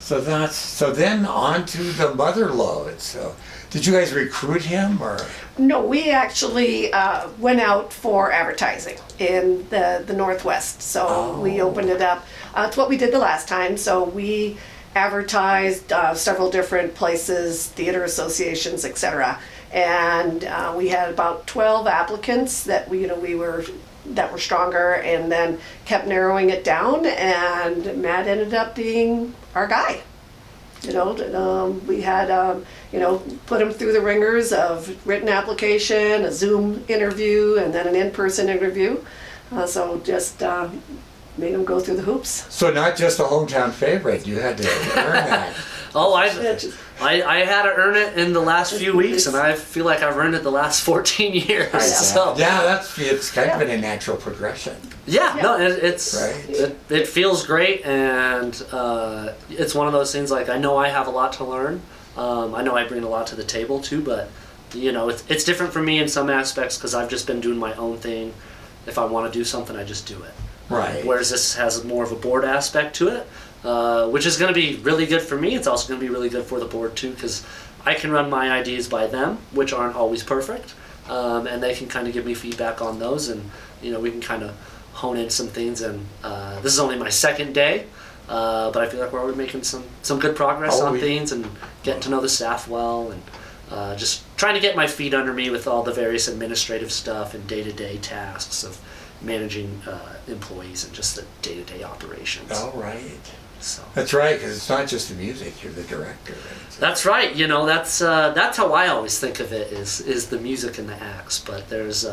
So then on to the Mother Lode. So did you guys recruit him or? No, we actually went out for advertising in the Northwest. So we opened it up. It's what we did the last time. So we advertised several different places, theater associations, etc. And we had about 12 applicants that we were stronger, and then kept narrowing it down, and Matt ended up being our guy. We had put him through the ringers of written application, a Zoom interview, and then an in-person interview. So just made him go through the hoops. So not just a hometown favorite, you had to earn that. I had to earn it in the last few weeks, and I feel like I've earned it the last 14 years. So. Yeah, it's kind of been a natural progression. Yeah. No, right. it feels great, and it's one of those things, like, I know I have a lot to learn. I know I bring a lot to the table too, but it's different for me in some aspects because I've just been doing my own thing. If I want to do something, I just do it. Right. Whereas this has more of a board aspect to it. Which is going to be really good for me. It's also going to be really good for the board too, because I can run my ideas by them, which aren't always perfect, and they can kind of give me feedback on those, and we can kind of hone in some things. And this is only my second day, but I feel like we're already making some good progress on things and getting to know the staff well, and just trying to get my feet under me with all the various administrative stuff and day-to-day tasks of managing employees and just the day-to-day operations. All right. So. That's right, because it's not just the music; you're the director. Right? That's right. That's how I always think of it is the music and the acts. But there's,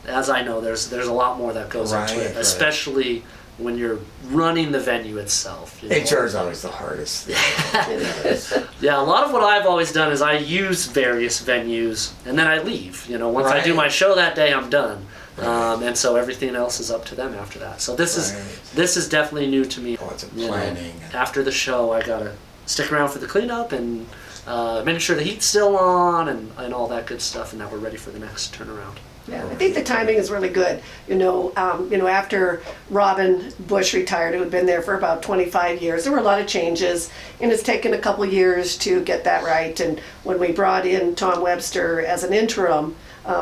as I know, there's a lot more that goes into it, especially when you're running the venue itself. HR is always the hardest thing. Yeah, a lot of what I've always done is I use various venues and then I leave. Once I do my show that day, I'm done. And so everything else is up to them after that. So this is definitely new to me. Lots of planning. After the show, I gotta stick around for the cleanup and making sure the heat's still on and all that good stuff, and that we're ready for the next turnaround. Yeah, I think the timing is really good. After Robin Bush retired, who had been there for about 25 years, there were a lot of changes, and it's taken a couple years to get that right. And when we brought in Tom Webster as an interim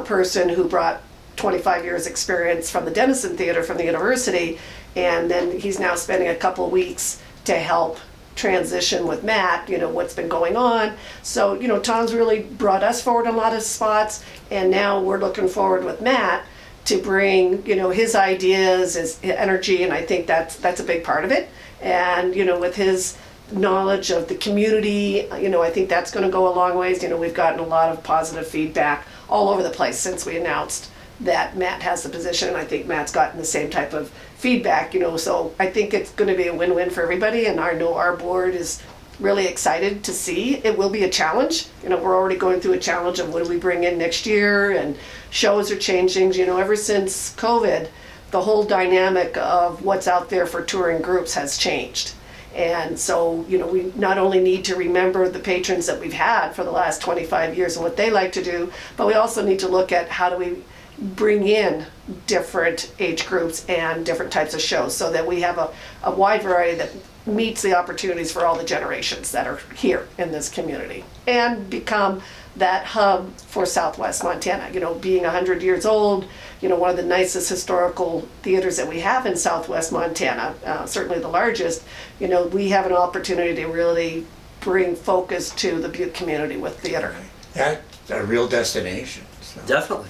person who brought 25 years experience from the Denison Theater from the university, and then he's now spending a couple weeks to help transition with Matt, what's been going on. So, Tom's really brought us forward in a lot of spots, and now we're looking forward with Matt to bring, his ideas, his energy, and I think that's a big part of it. And, with his knowledge of the community, I think that's going to go a long ways. We've gotten a lot of positive feedback all over the place since we announced that Matt has the position, and I think Matt's gotten the same type of feedback, so I think it's going to be a win-win for everybody, and I know our board is really excited to see. It will be a challenge. We're already going through a challenge of what do we bring in next year, and shows are changing. Ever since COVID, the whole dynamic of what's out there for touring groups has changed. And so, we not only need to remember the patrons that we've had for the last 25 years and what they like to do, but we also need to look at how do we bring in different age groups and different types of shows so that we have a wide variety that meets the opportunities for all the generations that are here in this community, and become that hub for Southwest Montana. Being 100 years old, one of the nicest historical theaters that we have in Southwest Montana, certainly the largest, we have an opportunity to really bring focus to the Butte community with theater. That's a real destination. So. Definitely.